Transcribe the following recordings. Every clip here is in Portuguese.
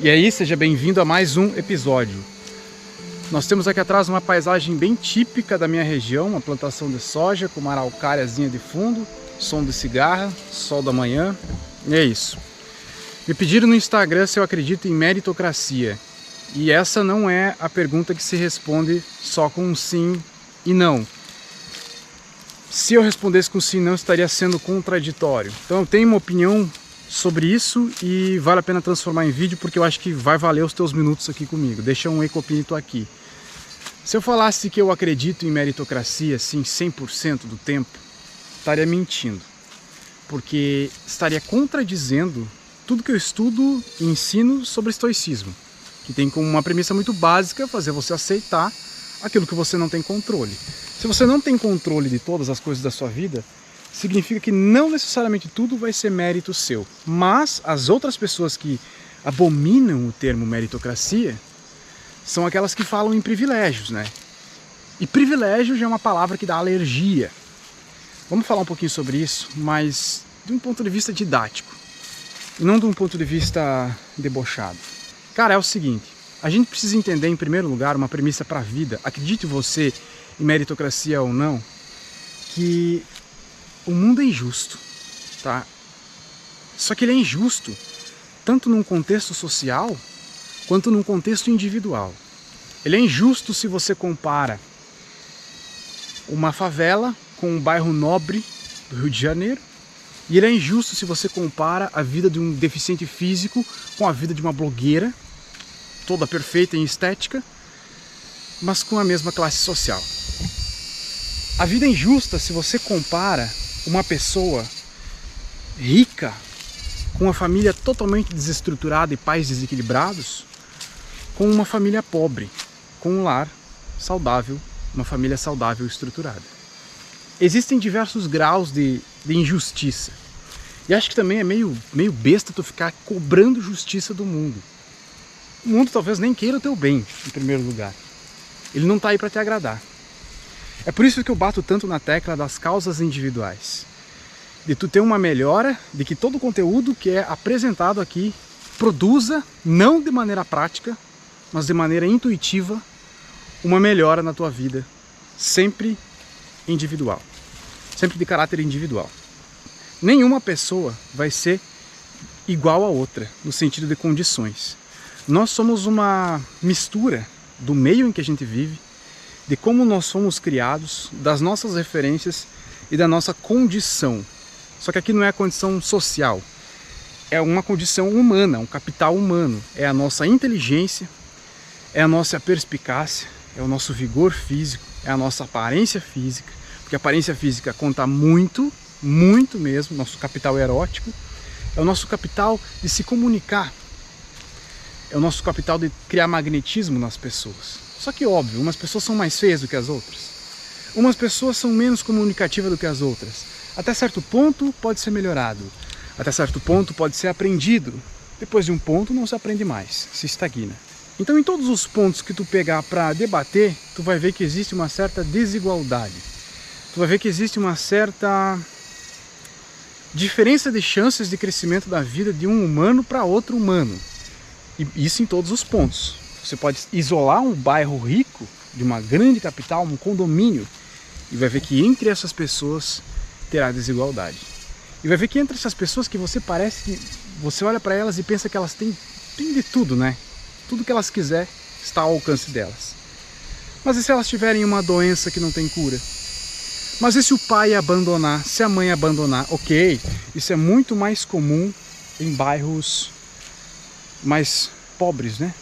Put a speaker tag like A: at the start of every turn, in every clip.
A: E aí, seja bem-vindo a mais um episódio. Nós temos aqui atrás uma paisagem bem típica da minha região, uma plantação de soja com uma araucáriazinha de fundo, som de cigarra, sol da manhã, e é isso. Me pediram no Instagram se eu acredito em meritocracia, e essa não é a pergunta que se responde só com um sim e não. Se eu respondesse com sim e não, estaria sendo contraditório. Então eu tenho uma opinião sobre isso e vale a pena transformar em vídeo porque eu acho que vai valer os teus minutos aqui comigo. Deixa um ecopinito aqui. Se eu falasse que eu acredito em meritocracia, assim, 100% do tempo, estaria mentindo. Porque estaria contradizendo tudo que eu estudo e ensino sobre estoicismo. Que tem como uma premissa muito básica fazer você aceitar aquilo que você não tem controle. Se você não tem controle de todas as coisas da sua vida, significa que não necessariamente tudo vai ser mérito seu. Mas as outras pessoas que abominam o termo meritocracia são aquelas que falam em privilégios, né? E privilégio já é uma palavra que dá alergia. Vamos falar um pouquinho sobre isso, mas de um ponto de vista didático, e não de um ponto de vista debochado. Cara, é o seguinte, a gente precisa entender em primeiro lugar uma premissa para a vida, acredite você em meritocracia ou não, que o mundo é injusto, tá? Só que ele é injusto tanto num contexto social quanto num contexto individual. Ele é injusto se você compara uma favela com um bairro nobre do Rio de Janeiro, e ele é injusto se você compara a vida de um deficiente físico com a vida de uma blogueira, toda perfeita em estética, mas com a mesma classe social. A vida é injusta se você compara uma pessoa rica com uma família totalmente desestruturada e pais desequilibrados com uma família pobre, com um lar saudável, uma família saudável e estruturada. Existem diversos graus de injustiça. E acho que também é meio besta tu ficar cobrando justiça do mundo. O mundo talvez nem queira o teu bem, em primeiro lugar. Ele não está aí para te agradar. É por isso que eu bato tanto na tecla das causas individuais. De tu ter uma melhora, de que todo o conteúdo que é apresentado aqui produza, não de maneira prática, mas de maneira intuitiva, uma melhora na tua vida. Sempre individual. Sempre de caráter individual. Nenhuma pessoa vai ser igual a outra, no sentido de condições. Nós somos uma mistura do meio em que a gente vive, de como nós fomos criados, das nossas referências e da nossa condição. Só que aqui não é a condição social, é uma condição humana, um capital humano. É a nossa inteligência, é a nossa perspicácia, é o nosso vigor físico, é a nossa aparência física, porque a aparência física conta muito, muito mesmo, nosso capital erótico, é o nosso capital de se comunicar, é o nosso capital de criar magnetismo nas pessoas. Só que óbvio, umas pessoas são mais feias do que as outras, umas pessoas são menos comunicativas do que as outras. Até certo ponto pode ser melhorado, até certo ponto pode ser aprendido, depois de um ponto não se aprende mais, se estagna. Então em todos os pontos que tu pegar para debater, tu vai ver que existe uma certa desigualdade, tu vai ver que existe uma certa diferença de chances de crescimento da vida de um humano para outro humano, e isso em todos os pontos. Você pode isolar um bairro rico de uma grande capital, um condomínio, e vai ver que entre essas pessoas terá desigualdade. E vai ver que entre essas pessoas que você parece que você olha para elas e pensa que elas têm de tudo, né? Tudo que elas quiserem está ao alcance delas. Mas e se elas tiverem uma doença que não tem cura? Mas e se o pai abandonar, se a mãe abandonar? Ok, isso é muito mais comum em bairros mais pobres, né?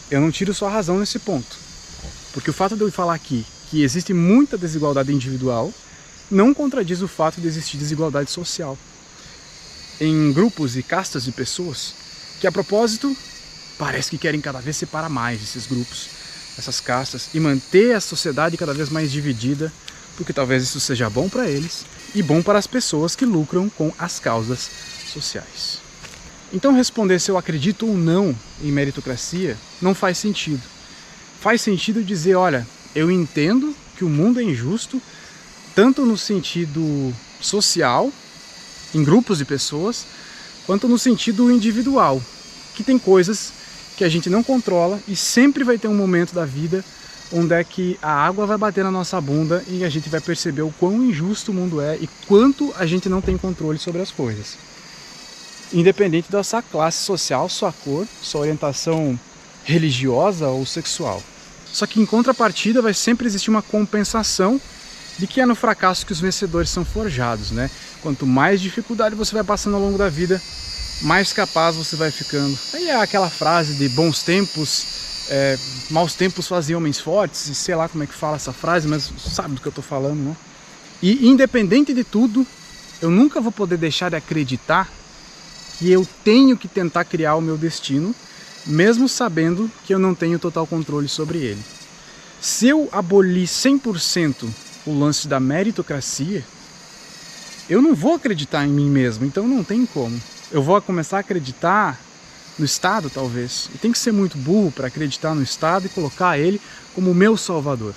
A: Eu não tiro sua razão nesse ponto. Porque o fato de eu falar aqui que existe muita desigualdade individual não contradiz o fato de existir desigualdade social em grupos e castas de pessoas que, a propósito, parece que querem cada vez separar mais esses grupos, essas castas, e manter a sociedade cada vez mais dividida, porque talvez isso seja bom para eles e bom para as pessoas que lucram com as causas sociais. Então responder se eu acredito ou não em meritocracia não faz sentido. Faz sentido dizer, olha, eu entendo que o mundo é injusto, tanto no sentido social, em grupos de pessoas, quanto no sentido individual, que tem coisas que a gente não controla e sempre vai ter um momento da vida onde é que a água vai bater na nossa bunda e a gente vai perceber o quão injusto o mundo é e quanto a gente não tem controle sobre as coisas. Independente da sua classe social, sua cor, sua orientação religiosa ou sexual. Só que em contrapartida vai sempre existir uma compensação de que é no fracasso que os vencedores são forjados, né? Quanto mais dificuldade você vai passando ao longo da vida, mais capaz você vai ficando. Aí é aquela frase de bons tempos, maus tempos faziam homens fortes, e sei lá como é que fala essa frase, mas sabe do que eu tô falando, né? E independente de tudo, eu nunca vou poder deixar de acreditar que eu tenho que tentar criar o meu destino, mesmo sabendo que eu não tenho total controle sobre ele. Se eu abolir 100% o lance da meritocracia, eu não vou acreditar em mim mesmo, então não tem como. Eu vou começar a acreditar no Estado, talvez. E tem que ser muito burro para acreditar no Estado e colocar ele como o meu salvador.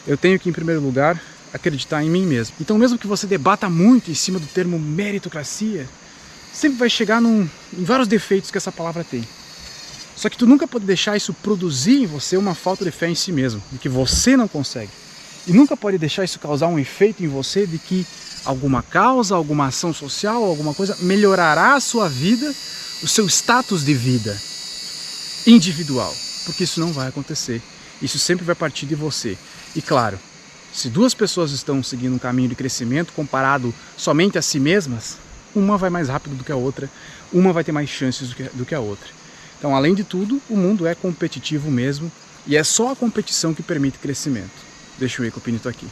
A: Eu tenho que, em primeiro lugar, acreditar em mim mesmo. Então, mesmo que você debata muito em cima do termo meritocracia, sempre vai chegar em vários defeitos que essa palavra tem. Só que tu nunca pode deixar isso produzir em você uma falta de fé em si mesmo, de que você não consegue. E nunca pode deixar isso causar um efeito em você de que alguma causa, alguma ação social, alguma coisa melhorará a sua vida, o seu status de vida individual. Porque isso não vai acontecer. Isso sempre vai partir de você. E claro, se duas pessoas estão seguindo um caminho de crescimento comparado somente a si mesmas, uma vai mais rápido do que a outra, uma vai ter mais chances do que a outra. Então, além de tudo, o mundo é competitivo mesmo, e é só a competição que permite crescimento. Deixa eu ver que o Pinito aqui.